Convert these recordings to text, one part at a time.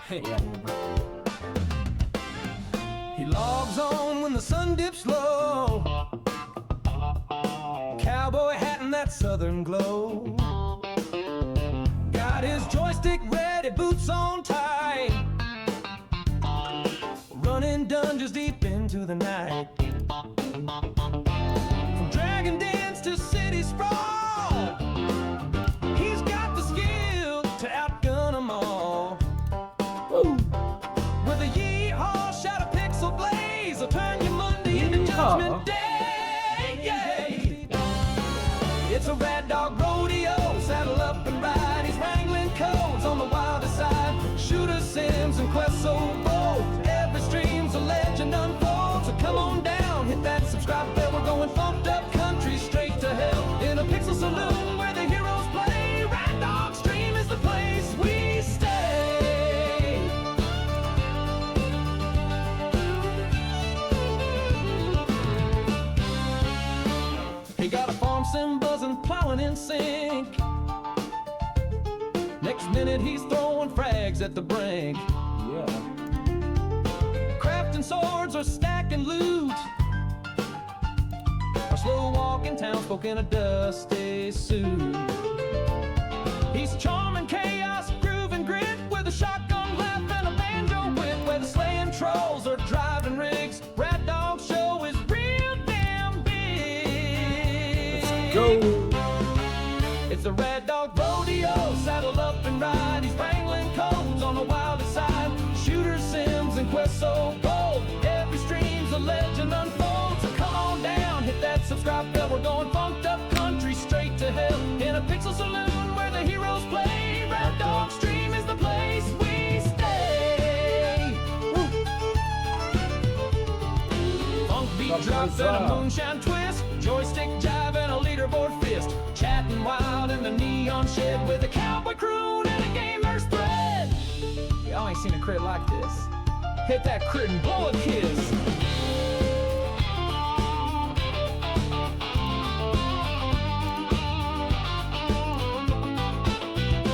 Yeah. He logs on when the sun dips low. Cowboy hat and that southern glow. Got his joystick ready, boots on tight. Running dungeons deep into the night. From dragon dance to city sprawl, he's got the skill to outgun them all. Woo. With a yeehaw, shout a pixel blaze, will turn your Monday into Judgment Day. Yay. It's a Rad Dog rodeo, saddle up and ride. He's wrangling codes on the wildest side. Shooter Sims and Quest so bold. Every stream's a legend unfolds. So come on down, hit that subscribe bell. We're going funked up country straight to hell. In a pixel saloon where the heroes play. Rad Dog Stream is the place we stay. He got a farm sim buzzing, plowing in sync. Next minute he's throwing frags at the brink. Yeah. Crafting swords or stacking loot. Or slow walking townsfolk in a dusty suit. He's charming chaos, grooving grit with a shotgun laugh and a banjo wit. Whether slaying trolls or driving rigs, Rad Dog Show is real damn big. Let's go. It's a Rad Dog rodeo, saddle up and ride. He's wrangling codes on the wildest side. Shooter Sims and Quest so bold. Every stream's a legend unfolds. So come on down, hit that subscribe bell. We're going funked up country straight to hell. In a pixel saloon where the heroes play. Rad Dog Stream is the place we stay. Woo. Funk beat drop and a moonshine twist. Joystick jive and a leaderboard fist. Chatting wild in the neon shed with a cowboy croon and a gamer's thread. Y'all ain't seen a crit like this. Hit that crit and blow a kiss.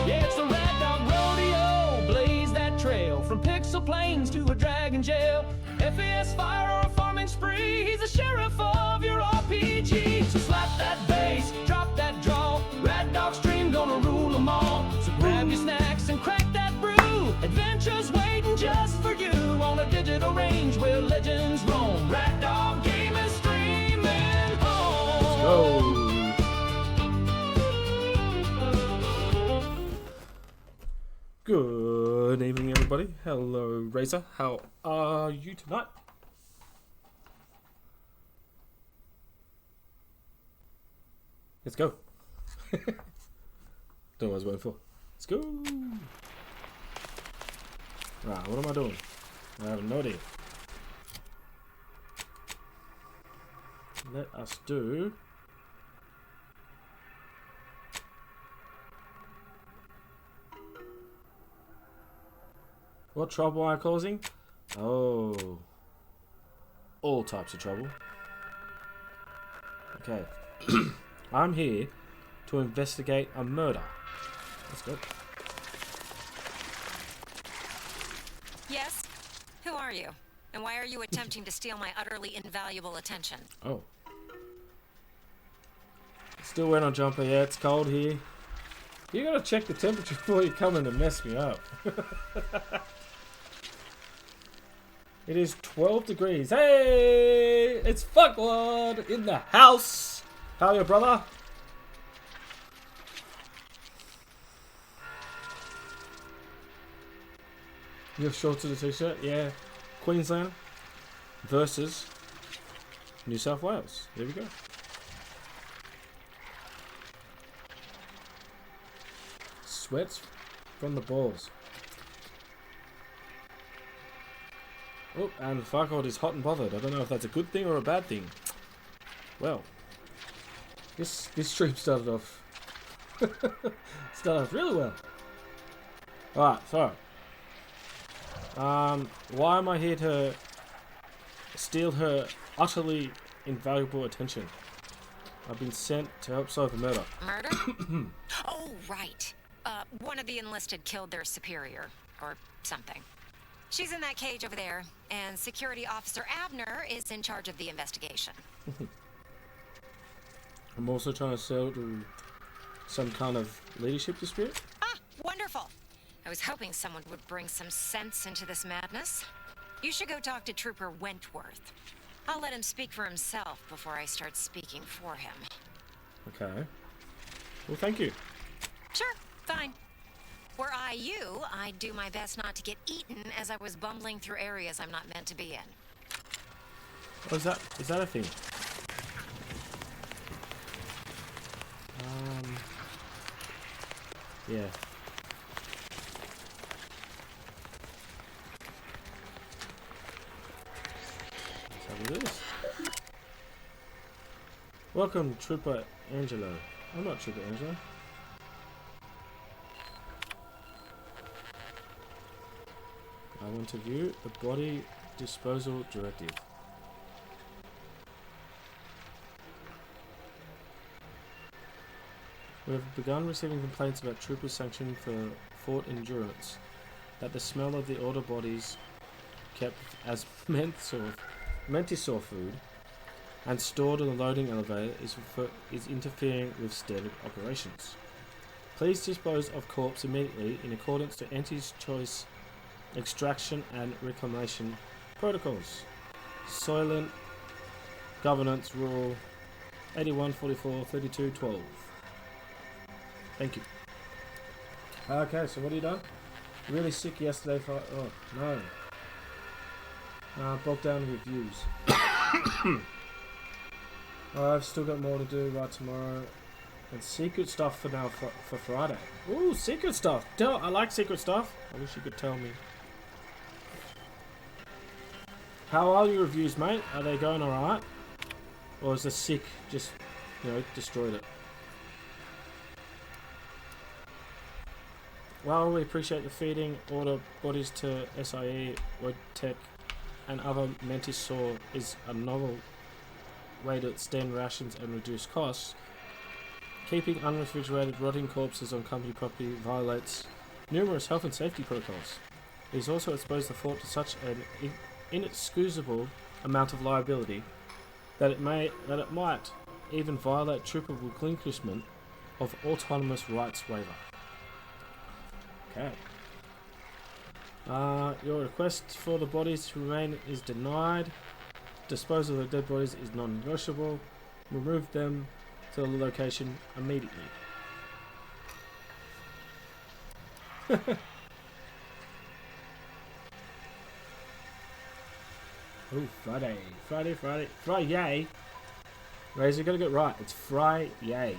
Yeah, it's the Rad Dog rodeo. Blaze that trail from pixel plains to a dragon jail. FES fire or a farming spree. He's the sheriff of your RPG. So slap that bass, drop that draw. Rad Dog Stream gonna rule them all. So grab your snacks and crack that brew. Adventures waiting just for you on a digital range where legends roam. Rad Dog Gaming streaming home. Go. Good evening, everybody. Hello, Razor. How are you tonight? Let's go. Don't know what I was waiting for. Let's go. Right, what am I doing? I have no idea. Let us do... What trouble am I causing? Oh. All types of trouble. Okay. I'm here to investigate a murder. Let's go. Yes? Who are you? And why are you attempting to steal my utterly invaluable attention? Oh. Still wearing a jumper. Yeah, it's cold here. You gotta check the temperature before you come in to mess me up. It is 12 degrees. Hey! It's Fuckwad in the house! How are you, brother? You have shorts and a t-shirt? Yeah. Queensland versus New South Wales. There we go. Sweats from the balls. Oh, and Farquaad is hot and bothered. I don't know if that's a good thing or a bad thing. Well, this stream started off really well. Alright, so why am I here to steal her utterly invaluable attention? I've been sent to help solve a murder. Murder? Oh, right. One of the enlisted killed their superior. or something. She's in that cage over there, and Security Officer Abner is in charge of the investigation. I'm also trying to settle some kind of leadership dispute. Ah, wonderful. I was hoping someone would bring some sense into this madness. You should go talk to Trooper Wentworth. I'll let him speak for himself before I start speaking for him. Okay. Well, thank you. Sure, fine. Were I you, I'd do my best not to get eaten as I was bumbling through areas I'm not meant to be in. Oh, is that a thing? Yeah. Let's have a look. Welcome, Trooper Angelo. I'm not Trooper Angelo. I want to view the body disposal directive. We have begun receiving complaints about troopers sanctioned for Fort Endurance that the smell of the order bodies kept as Mentisor food and stored in the loading elevator is interfering with standard operations. Please dispose of corpse immediately in accordance to anti-choice extraction and reclamation protocols. Soylent Governance Rule 8144-3212. Thank you. Okay, so what have you done? Really sick yesterday for... Oh, no. Bogged down with views. I've still got more to do right tomorrow. And secret stuff for now for Friday. Ooh, secret stuff. I like secret stuff. I wish you could tell me. How are your reviews, mate? Are they going alright? Or is the sick just, destroyed it? Well, we appreciate the feeding. Order bodies to SIE, WordTech, and other Mentisor is a novel way to extend rations and reduce costs. Keeping unrefrigerated rotting corpses on company property violates numerous health and safety protocols. It has also exposed the fort to such an inexcusable amount of liability that it might even violate trooper relinquishment of autonomous rights waiver. Okay. Your request for the bodies to remain is denied. Disposal of the dead bodies is non-negotiable. Remove them to the location immediately. Oh, Friday. Razor, you gotta get it right. It's Friday.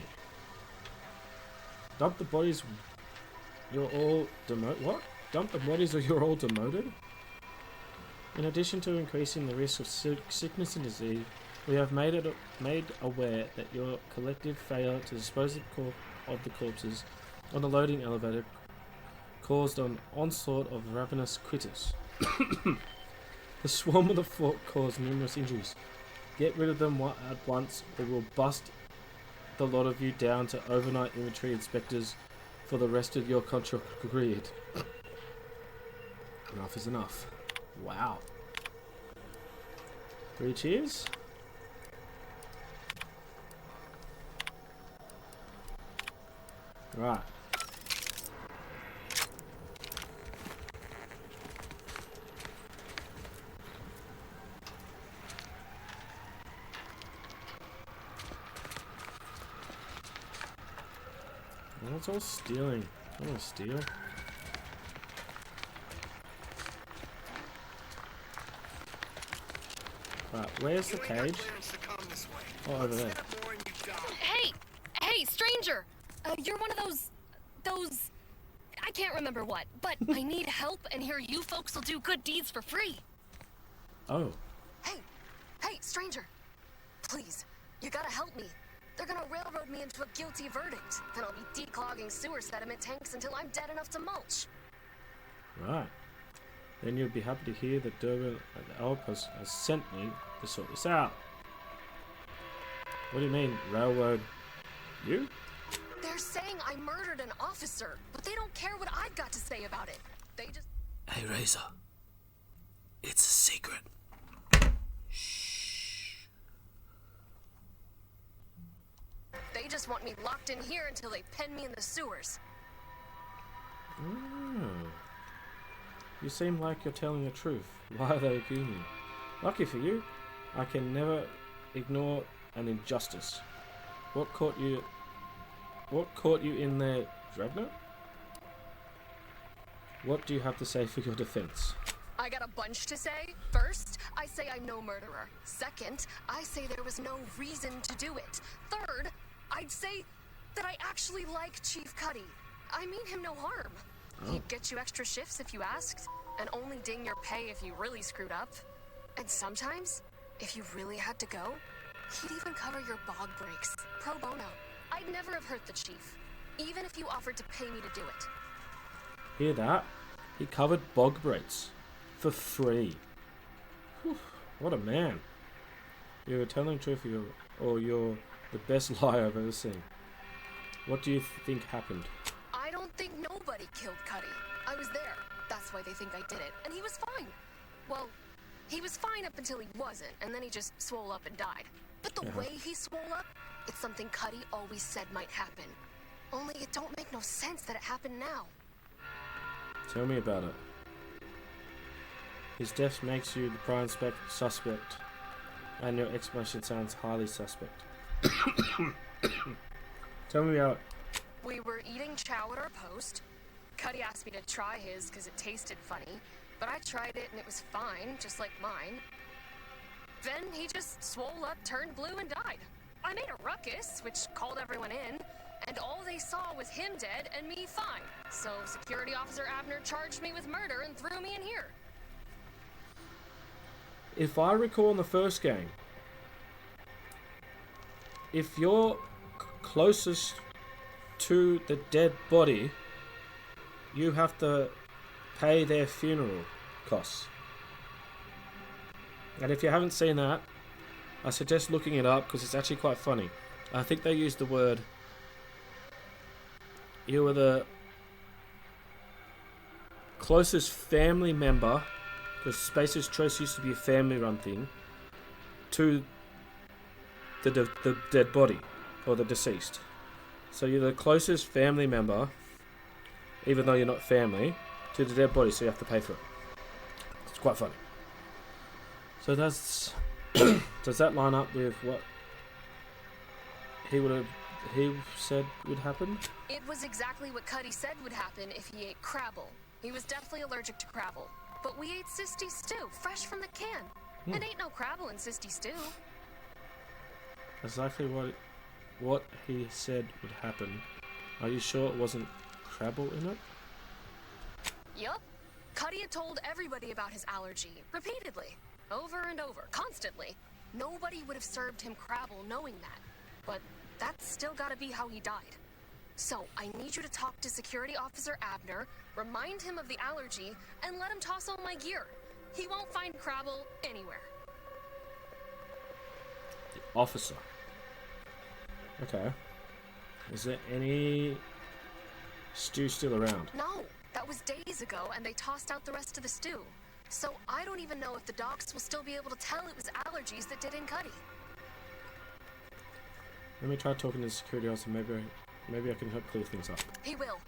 Dump the bodies. You're all demoted. What? Dump the bodies or you're all demoted? In addition to increasing the risk of sickness and disease, we have made aware that your collective failure to dispose of the corpses on the loading elevator caused an onslaught of ravenous critters. The swarm of the fort caused numerous injuries. Get rid of them at once, or we'll bust the lot of you down to overnight inventory inspectors for the rest of your contract agreed. Enough is enough. Wow. 3 cheers. Right. Well, it's all stealing. I don't want to steal. Right, where's the cage? Oh, over there. Hey, stranger! You're one of those... I can't remember what, but I need help, and here you folks will do good deeds for free. Oh. Hey, stranger! Please, you gotta help me. They're gonna railroad me into a guilty verdict. Then I'll be declogging sewer sediment tanks until I'm dead enough to mulch. Right. Then you'll be happy to hear that Durban at the Alp has sent me to sort this out. What do you mean, railroad? You? They're saying I murdered an officer, but they don't care what I've got to say about it. They just... Hey, Razor. It's a secret. They just want me locked in here until they pen me in the sewers. Oh. You seem like you're telling the truth. Why are they accusing you? Lucky for you, I can never ignore an injustice. What caught you in there, Dragna? What do you have to say for your defense? I got a bunch to say. First, I say I'm no murderer. Second, I say there was no reason to do it. Third, I'd say that I actually like Chief Cuddy. I mean him no harm. He'd get you extra shifts if you asked, and only ding your pay if you really screwed up. And sometimes, if you really had to go, he'd even cover your bog breaks, pro bono. I'd never have hurt the chief, even if you offered to pay me to do it. Hear that? He covered bog breaks for free. Whew, what a man. You're telling the truth, or you're the best liar I've ever seen. What do you think happened? I don't think nobody killed Cuddy. I was there. That's why they think I did it. And he was fine. Well, he was fine up until he wasn't, and then he just swole up and died. But the way he swole up, it's something Cuddy always said might happen. Only it don't make no sense that it happened now. Tell me about it. His death makes you the prime suspect, and your explanation sounds highly suspect. Tell me about it. We were eating chow at our post. Cuddy asked me to try his because it tasted funny, but I tried it and it was fine, just like mine. Then he just swole up, turned blue, and died. I made a ruckus, which called everyone in, and all they saw was him dead and me fine. So Security Officer Abner charged me with murder and threw me in here. If I recall in the first game, if you're closest to the dead body, you have to pay their funeral costs. And if you haven't seen that, I suggest looking it up because it's actually quite funny. I think they used the word, you were the closest family member, because Spacer's Choice used to be a family run thing, to the dead body, or the deceased. So you're the closest family member, even though you're not family, to the dead body, so you have to pay for it. It's quite funny. So that's does that line up with what he said would happen? It was exactly what Cuddy said would happen if he ate Crabble. He was deathly allergic to Crabble. But we ate Sisty stew, fresh from the can. And ain't no Crabble in Sisty stew. Exactly what he said would happen. Are you sure it wasn't Crabble in it? Yup. Cuddy had told everybody about his allergy, repeatedly. Over and over, constantly. Nobody would have served him Crabble knowing that. But that's still gotta be how he died. So, I need you to talk to Security Officer Abner, remind him of the allergy, and let him toss all my gear. He won't find Crabble anywhere. The officer. Okay. Is there any stew still around? No, that was days ago, and they tossed out the rest of the stew. So, I don't even know if the docs will still be able to tell it was allergies that did in Cuddy. Let me try talking to the security officer. Maybe I can help clear things up. He will.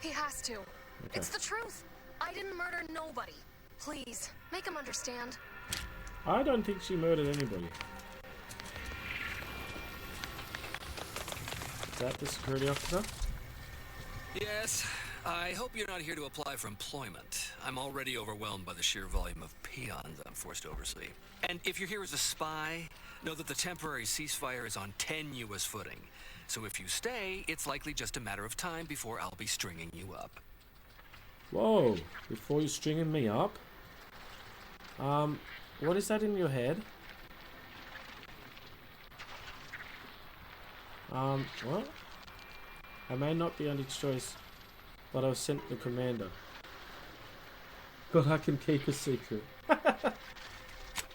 He has to. Okay. It's the truth. I didn't murder nobody. Please, make him understand. I don't think she murdered anybody. Is that the security officer? Yes. I hope you're not here to apply for employment. I'm already overwhelmed by the sheer volume of peons I'm forced to oversee. And if you're here as a spy, know that the temporary ceasefire is on tenuous footing. So if you stay, it's likely just a matter of time before I'll be stringing you up. Whoa, before you're stringing me up? What is that in your head? What? I may not be under choice, but I was sent the commander. But I can keep a secret.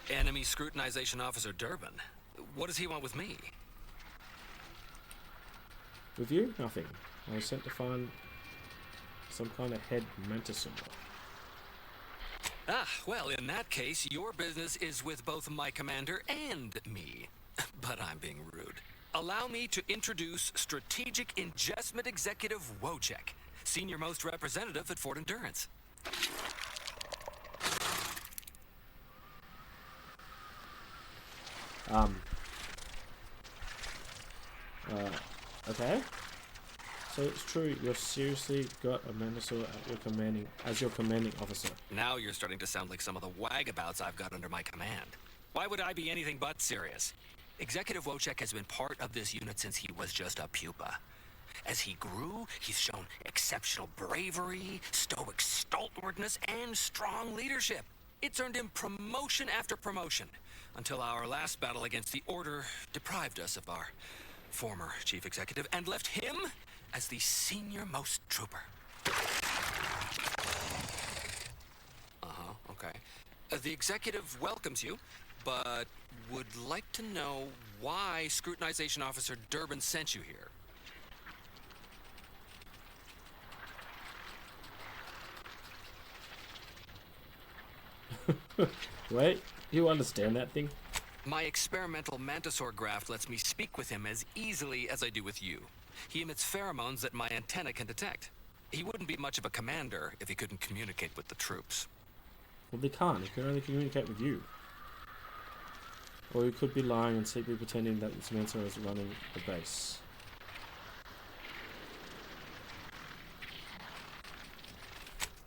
Enemy Scrutinization Officer Durbin. What does he want with me? With you? Nothing. I was sent to find some kind of head mentor symbol. Ah, well, in that case, your business is with both my commander and me. But I'm being rude. Allow me to introduce Strategic Ingestment Executive Wojciech, Senior Most Representative at Fort Endurance. Okay. So it's true, you've seriously got a Mantisaur as your commanding officer. Now you're starting to sound like some of the wagabouts I've got under my command. Why would I be anything but serious? Executive Wojciech has been part of this unit since he was just a pupa. As he grew, he's shown exceptional bravery, stoic stalwartness, and strong leadership. It's earned him promotion after promotion, until our last battle against the Order deprived us of our former chief executive and left him as the senior-most trooper. Okay. The executive welcomes you, but would like to know why Scrutinization Officer Durbin sent you here. Wait, you understand that thing? My experimental Mantisaur graft lets me speak with him as easily as I do with you. He emits pheromones that my antenna can detect. He wouldn't be much of a commander if he couldn't communicate with the troops. Well, they can't. He can only communicate with you. Or he could be lying and secretly pretending that Samantha is running the base.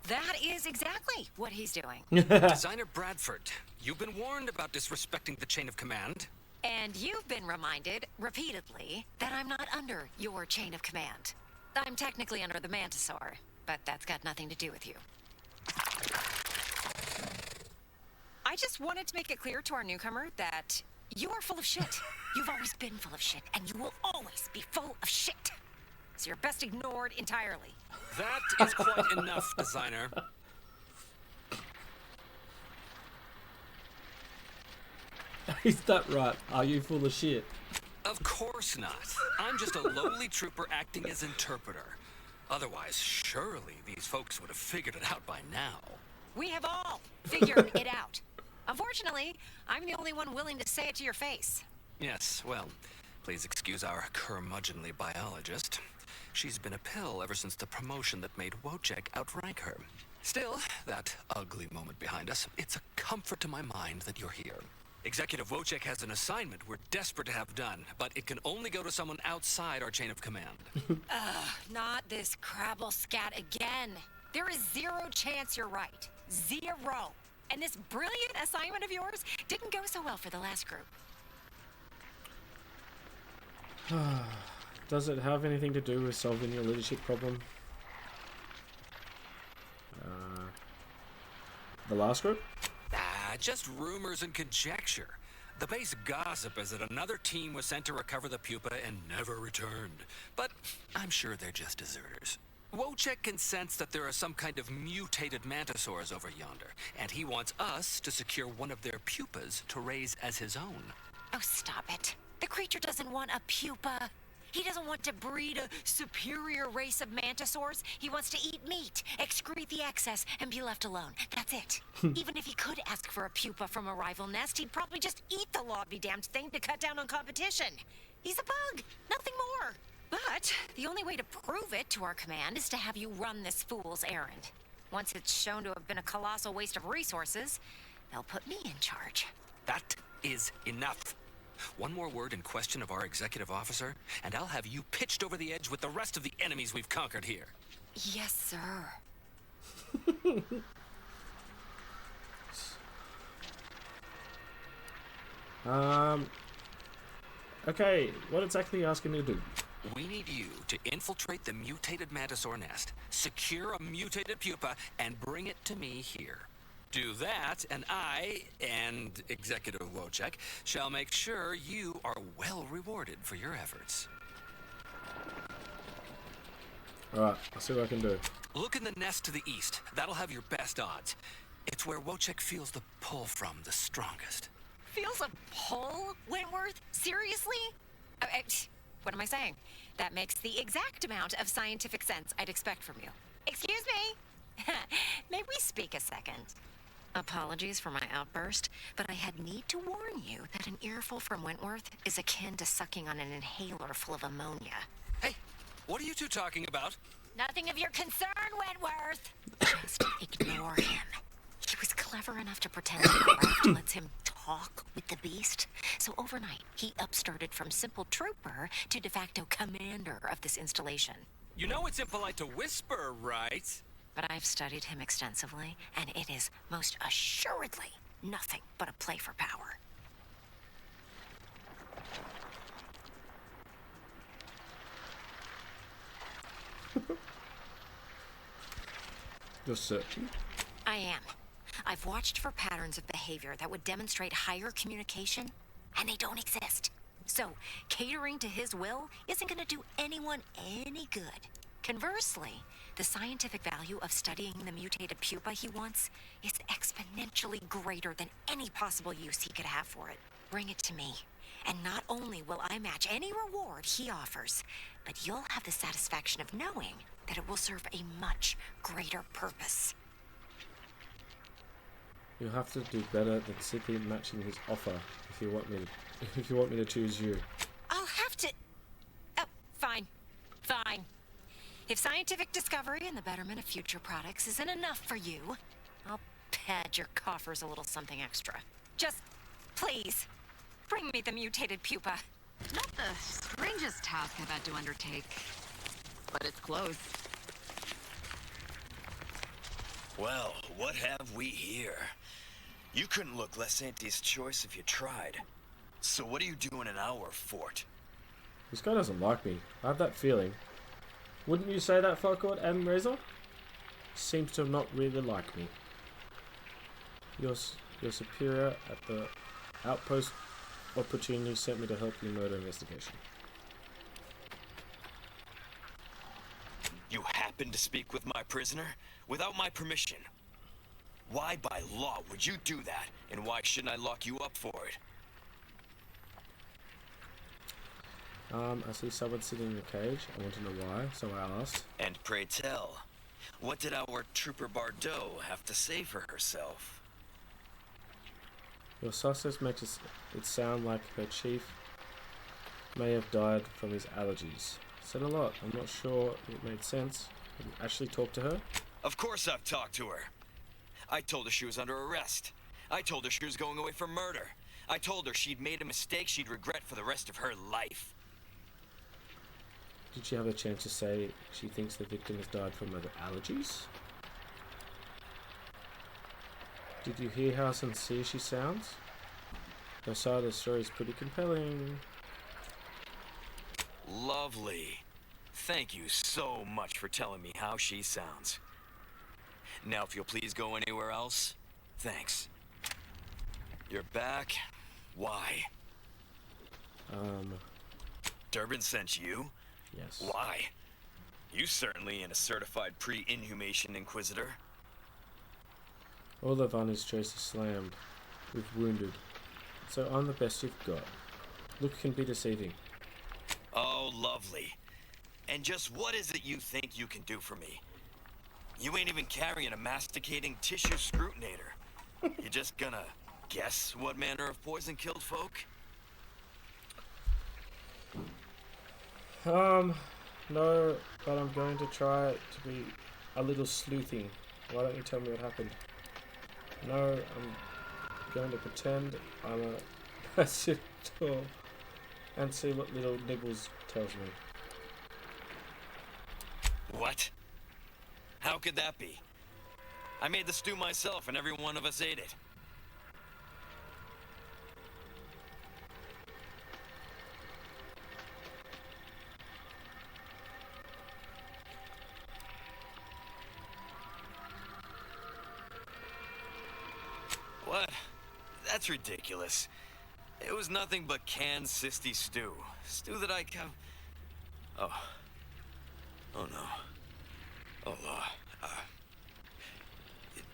That is exactly what he's doing. Designer Bradford, you've been warned about disrespecting the chain of command. And you've been reminded, repeatedly, that I'm not under your chain of command. I'm technically under the Mantisaur, but that's got nothing to do with you. I just wanted to make it clear to our newcomer that you are full of shit. You've always been full of shit, and you will always be full of shit. So you're best ignored entirely. That is quite enough, Designer. Is that right? Are you full of shit? Of course not. I'm just a lowly trooper acting as interpreter. Otherwise, surely these folks would have figured it out by now. We have all figured it out. Unfortunately, I'm the only one willing to say it to your face. Yes, well, please excuse our curmudgeonly biologist. She's been a pill ever since the promotion that made Wojciech outrank her. Still, that ugly moment behind us, it's a comfort to my mind that you're here. Executive Wojciech has an assignment we're desperate to have done, but it can only go to someone outside our chain of command. Not this crabble scat again. There is zero chance you're right. Zero. And this brilliant assignment of yours didn't go so well for the last group. Does it have anything to do with solving your leadership problem? The last group? Just rumors and conjecture. The base gossip is that another team was sent to recover the pupa and never returned. But I'm sure they're just deserters. Wojciech can sense that there are some kind of mutated mantisaurs over yonder, and he wants us to secure one of their pupas to raise as his own. Oh, stop it. The creature doesn't want a pupa. He doesn't want to breed a superior race of mantisaurs. He wants to eat meat, excrete the excess, and be left alone. That's it. Even if he could ask for a pupa from a rival nest, he'd probably just eat the law-be-damned thing to cut down on competition. He's a bug, nothing more. But the only way to prove it to our command is to have you run this fool's errand. Once it's shown to have been a colossal waste of resources, they'll put me in charge. That is enough. One more word in question of our executive officer, and I'll have you pitched over the edge with the rest of the enemies we've conquered here. Yes, sir. Okay, what exactly are you asking me to do? We need you to infiltrate the mutated mantisaur nest, secure a mutated pupa, and bring it to me here. Do that, and I, and Executive Wojciech, shall make sure you are well rewarded for your efforts. Alright, I'll see what I can do. Look in the nest to the east. That'll have your best odds. It's where Wojciech feels the pull from the strongest. Feels a pull, Wentworth? Seriously? What am I saying? That makes the exact amount of scientific sense I'd expect from you. Excuse me? May we speak a second? Apologies for my outburst, but I had need to warn you that an earful from Wentworth is akin to sucking on an inhaler full of ammonia. Hey, what are you two talking about? Nothing of your concern, Wentworth! Just ignore him. He was clever enough to pretend that the craft lets him talk with the beast. So overnight, he upstarted from simple trooper to de facto commander of this installation. You know it's impolite to whisper, right? But I've studied him extensively, and it is most assuredly nothing but a play for power. You're certain? I am. I've watched for patterns of behavior that would demonstrate higher communication, and they don't exist. So, catering to his will isn't going to do anyone any good. Conversely, the scientific value of studying the mutated pupa he wants is exponentially greater than any possible use he could have for it. Bring it to me, and not only will I match any reward he offers, but you'll have the satisfaction of knowing that it will serve a much greater purpose. You'll have to do better than simply matching his offer if you want me to choose you. I'll have to... Oh, fine. Fine. If scientific discovery and the betterment of future products isn't enough for you, I'll pad your coffers a little something extra. Just, please, bring me the mutated pupa. Not the strangest task I've had to undertake, but it's close. Well, what have we here? You couldn't look less Auntie's choice if you tried. So what are you doing in our fort? This guy doesn't like me. I have that feeling. Wouldn't you say that, Farquaad and Razor? Seems to not really like me. Your superior at the outpost opportunity sent me to help your murder investigation. You happened to speak with my prisoner without my permission. Why by law would you do that? And why shouldn't I lock you up for it? I see someone sitting in a cage. I want to know why, so I asked. And pray tell, what did our Trooper Bardot have to say for herself? Your success makes it sound like her chief may have died from his allergies. Said a lot. I'm not sure it made sense. Have you actually talked to her? Of course I've talked to her. I told her she was under arrest. I told her she was going away for murder. I told her she'd made a mistake she'd regret for the rest of her life. Did she have a chance to say she thinks the victim has died from her allergies? Did you hear how sincere she sounds? Her side of the story is pretty compelling. Lovely. Thank you so much for telling me how she sounds. Now if you'll please go anywhere else, thanks. You're back? Why? Durbin sent you? Yes. Why? You certainly ain't a certified pre-inhumation inquisitor. All of Anu's choice is slammed. We've wounded. So I'm the best you've got. Look can be deceiving. Oh, lovely. And just what is it you think you can do for me? You ain't even carrying a masticating tissue scrutinator. You just gonna guess what manner of poison killed folk? No, but I'm going to try to be a little sleuthing. Why don't you tell me what happened? No, I'm going to pretend I'm a passive tool and see what little Nibbles tells me. What? How could that be? I made the stew myself and every one of us ate it. What? That's ridiculous. It was nothing but canned sisty stew. Stew that I Oh. Oh no. Oh,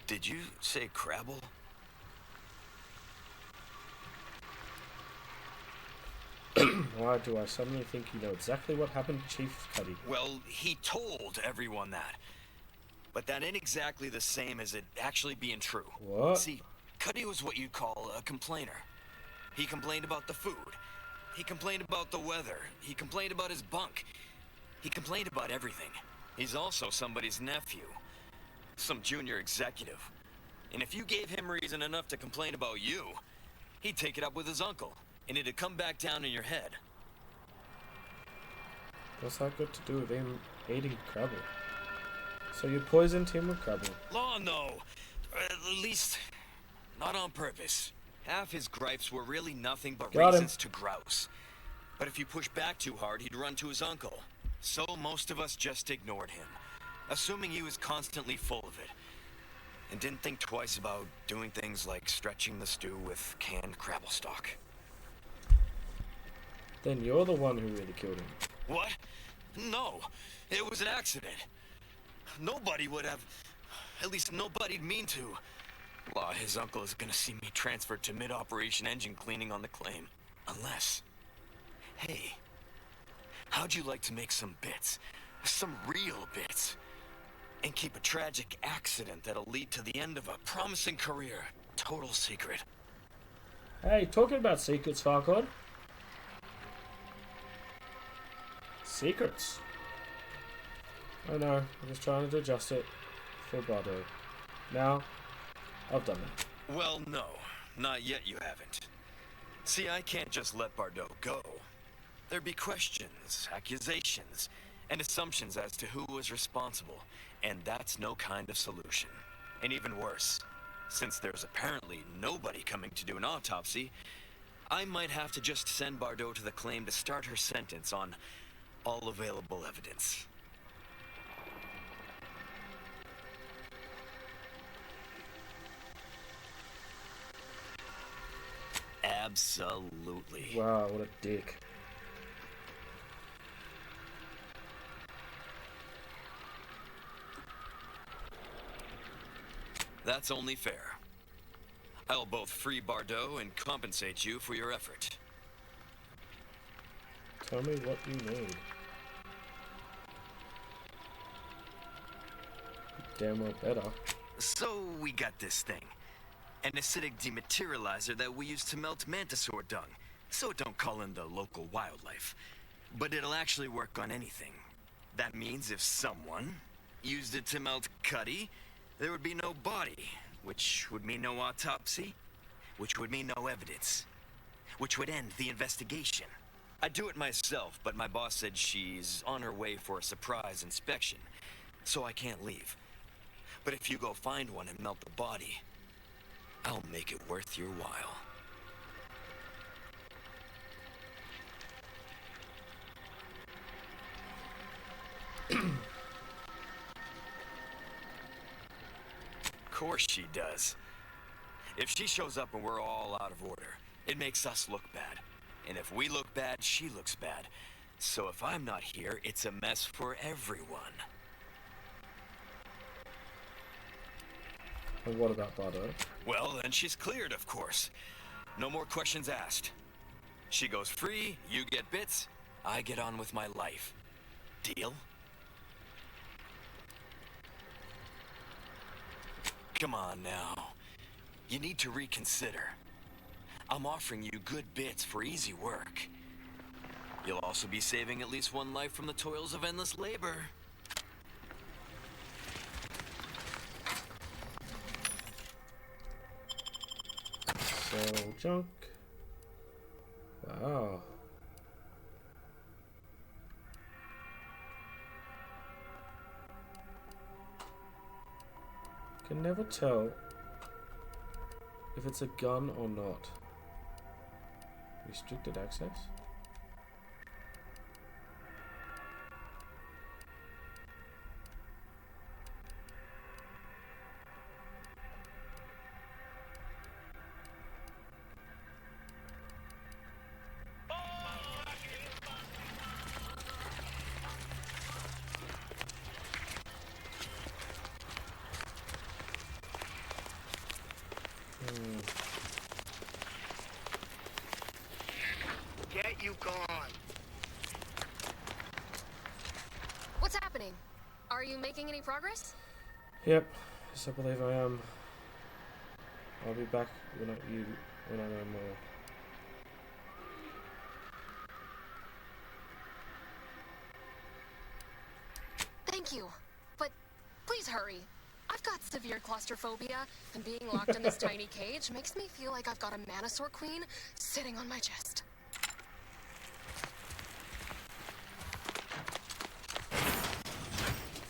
did you say Crabble? Why do I suddenly think you know exactly what happened to Chief Cuddy? Well, he told everyone that. But that ain't exactly the same as it actually being true. What? See, Cuddy was what you'd call a complainer. He complained about the food. He complained about the weather. He complained about his bunk. He complained about everything. He's also somebody's nephew. Some junior executive. And if you gave him reason enough to complain about you, he'd take it up with his uncle, and it'd come back down in your head. What's that got to do with him eating Crabble? So you poisoned him with Crabble? Law, no. At least, not on purpose. Half his gripes were really nothing but Got him. reasons to grouse. But if you push back too hard, he'd run to his uncle. So most of us just ignored him, assuming he was constantly full of it. And didn't think twice about doing things like stretching the stew with canned Crabble stock. Then you're the one who really killed him. What? No, it was an accident. Nobody would have, at least nobody'd mean to. Well, his uncle is gonna see me transferred to mid-operation engine cleaning on the claim. Unless, hey, how'd you like to make some bits? Some real bits. And keep a tragic accident that'll lead to the end of a promising career. Total secret. Hey, talking about secrets, Farquaad. Secrets. I know, I'm just trying to adjust it for Bardo. Now, I've done it. Well, no, not yet you haven't. See, I can't just let Bardo go. There'd be questions, accusations, and assumptions as to who was responsible, and that's no kind of solution. And even worse, since there's apparently nobody coming to do an autopsy, I might have to just send Bardo to the claim to start her sentence on all available evidence. Absolutely. Wow, what a dick. That's only fair. I'll both free Bardo and compensate you for your effort. Tell me what you need. Damn well better. So we got this thing. An acidic dematerializer that we use to melt mantisaur dung, so it don't call in the local wildlife. But it'll actually work on anything. That means if someone used it to melt Cuddy, there would be no body, which would mean no autopsy, which would mean no evidence, which would end the investigation. I'd do it myself, but my boss said she's on her way for a surprise inspection, so I can't leave. But if you go find one and melt the body, I'll make it worth your while. Of course she does. If she shows up and we're all out of order, it makes us look bad. And if we look bad, she looks bad. So if I'm not here, it's a mess for everyone. And what about Bardo? Well, then she's cleared, of course. No more questions asked. She goes free, you get bits, I get on with my life. Deal? Come on now. You need to reconsider. I'm offering you good bits for easy work. You'll also be saving at least one life from the toils of endless labor. Sell junk. Wow. Can never tell if it's a gun or not. Restricted access? Get you gone. What's happening? Are you making any progress? Yep, yes, I believe I am. I'll be back when I know more. Thank you, but please hurry. I've got severe claustrophobia, and being locked in this tiny cage makes me feel like I've got a Manosaur queen sitting on my chest.